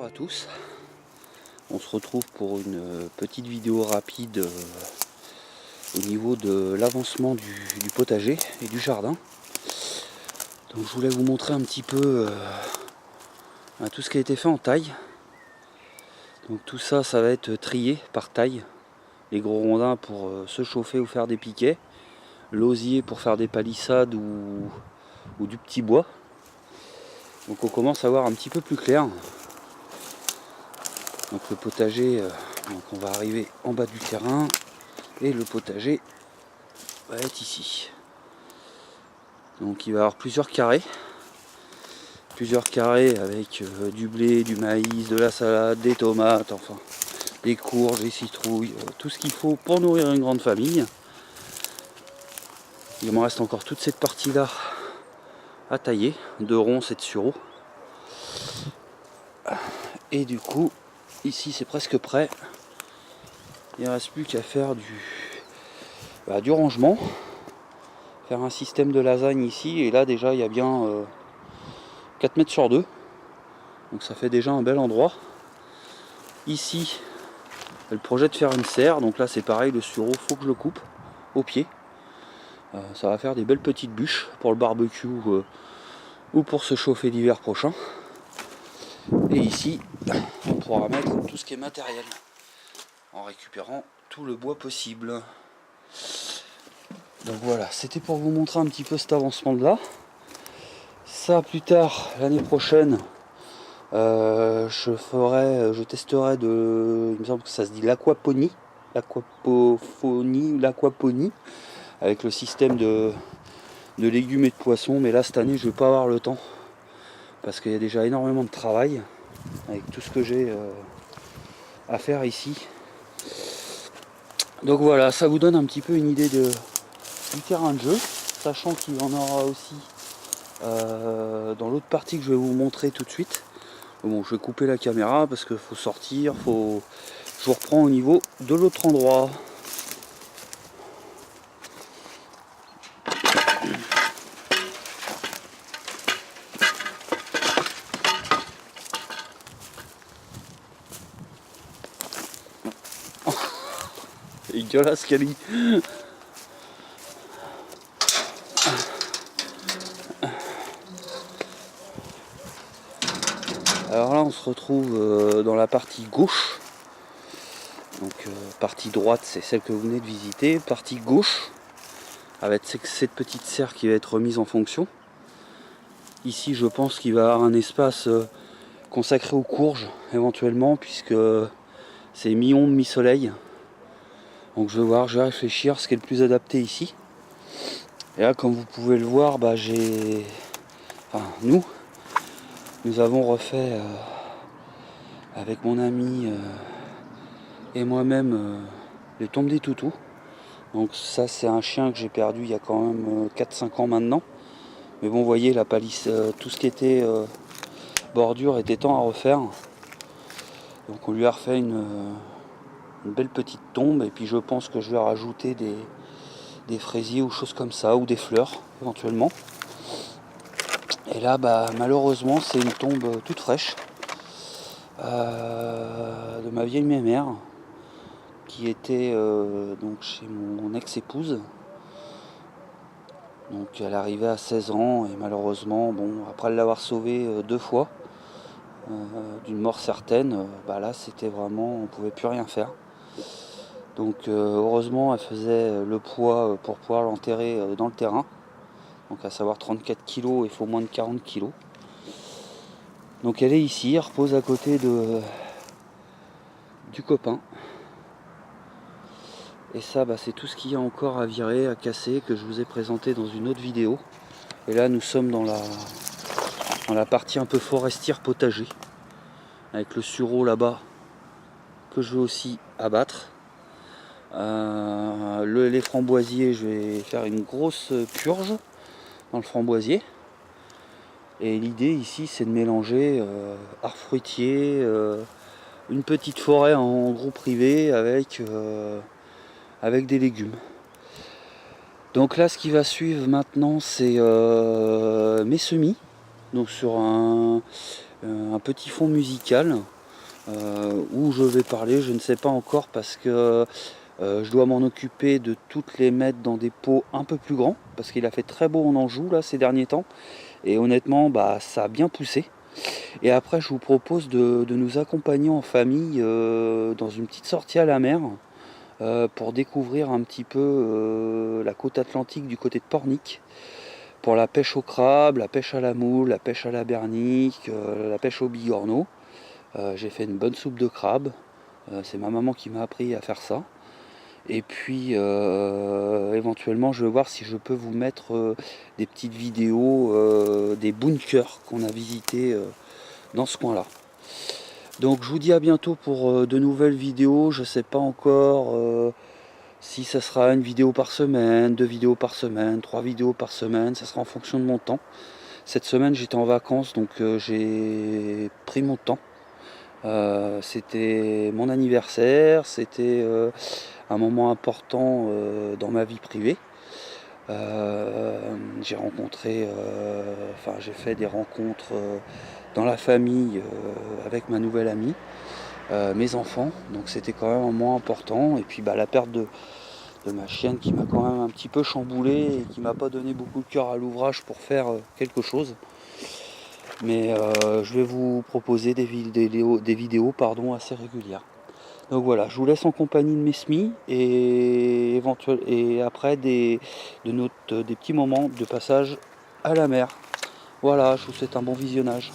à tous, on se retrouve pour une petite vidéo rapide au niveau de l'avancement du potager et du jardin. Donc je voulais vous montrer un petit peu tout ce qui a été fait en taille. Donc tout ça, ça va être trié par taille. Les gros rondins pour se chauffer ou faire des piquets, l'osier pour faire des palissades ou du petit bois. Donc on commence à voir un petit peu plus clair. Donc le potager, donc on va arriver en bas du terrain et le potager va être ici. Donc il va y avoir plusieurs carrés avec du blé, du maïs, de la salade, des tomates, enfin des courges, des citrouilles, tout ce qu'il faut pour nourrir une grande famille. Il me reste encore toute cette partie là à tailler, de ronces et de sureaux. Et du coup, ici c'est presque prêt. Il ne reste plus qu'à faire du rangement. Faire un système de lasagne ici. Et là déjà il y a bien 4 mètres sur 2. Donc ça fait déjà un bel endroit. Ici, le projet de faire une serre. Donc là c'est pareil, le sureau, faut que je le coupe au pied. Ça va faire des belles petites bûches pour le barbecue ou pour se chauffer l'hiver prochain. Et ici, on pourra mettre tout ce qui est matériel en récupérant tout le bois possible. Donc voilà, c'était pour vous montrer un petit peu cet avancement de là. Ça plus tard, l'année prochaine, je testerai il me semble que ça se dit l'aquaponie, avec le système de légumes et de poissons. Mais là cette année je vais pas avoir le temps parce qu'il y a déjà énormément de travail avec tout ce que j'ai à faire ici. Donc voilà, ça vous donne un petit peu une idée du terrain de jeu, sachant qu'il y en aura aussi dans l'autre partie que je vais vous montrer tout de suite. Bon, je vais couper la caméra parce qu'il faut sortir, je vous reprends au niveau de l'autre endroit. C'est dégueulasse, Cali. Alors là on se retrouve dans la partie gauche. Donc partie droite c'est celle que vous venez de visiter. Partie gauche avec cette petite serre qui va être remise en fonction. Ici je pense qu'il va y avoir un espace consacré aux courges éventuellement, puisque c'est mi-ombre mi-soleil. Donc je vais réfléchir ce qui est le plus adapté ici. Et là comme vous pouvez le voir, nous avons refait avec mon ami et moi-même les tombes des toutous. Donc ça c'est un chien que j'ai perdu il y a quand même 4-5 ans maintenant. Mais bon, vous voyez la palisse, tout ce qui était bordure était temps à refaire. Donc on lui a refait une belle petite tombe, et puis je pense que je vais rajouter des fraisiers ou choses comme ça, ou des fleurs éventuellement. Et là malheureusement c'est une tombe toute fraîche de ma vieille mémère qui était donc chez mon ex-épouse. Donc elle arrivait à 16 ans et malheureusement, après l'avoir sauvée 2 fois d'une mort certaine, là c'était vraiment, on pouvait plus rien faire. Donc heureusement elle faisait le poids pour pouvoir l'enterrer dans le terrain. Donc à savoir 34 kg, il faut moins de 40 kg. Donc elle est ici, elle repose à côté du copain. Et ça c'est tout ce qu'il y a encore à virer, à casser, que je vous ai présenté dans une autre vidéo. Et là nous sommes dans la partie un peu forestière potager, avec le sureau là-bas que je vais aussi abattre. Les framboisiers, je vais faire une grosse purge dans le framboisier. Et l'idée ici c'est de mélanger arbres fruitiers, une petite forêt en gros privé avec des légumes. Donc là ce qui va suivre maintenant c'est mes semis, donc sur un petit fond musical. où je vais parler, je ne sais pas encore parce que je dois m'en occuper de toutes les mettre dans des pots un peu plus grands parce qu'il a fait très beau en Anjou là ces derniers temps et honnêtement bah ça a bien poussé. Et après je vous propose de nous accompagner en famille dans une petite sortie à la mer pour découvrir un petit peu la côte atlantique du côté de Pornic pour la pêche au crabe, la pêche à la moule, la pêche à la bernique, la pêche au bigorneau. J'ai fait une bonne soupe de crabe, c'est ma maman qui m'a appris à faire ça. Et puis éventuellement je vais voir si je peux vous mettre des petites vidéos des bunkers qu'on a visités dans ce coin là. Donc je vous dis à bientôt pour de nouvelles vidéos. Je sais pas encore si ça sera une vidéo par semaine, 2 vidéos par semaine, 3 vidéos par semaine, ça sera en fonction de mon temps. Cette semaine j'étais en vacances donc j'ai pris mon temps. C'était mon anniversaire, c'était un moment important dans ma vie privée. J'ai rencontré, j'ai fait des rencontres dans la famille avec ma nouvelle amie, mes enfants, donc c'était quand même un moment important. Et puis la perte de ma chienne qui m'a quand même un petit peu chamboulé et qui m'a pas donné beaucoup de cœur à l'ouvrage pour faire quelque chose. Mais je vais vous proposer des vidéos assez régulières. Donc voilà, je vous laisse en compagnie de mes semis et après des petits moments de passage à la mer. Voilà, je vous souhaite un bon visionnage.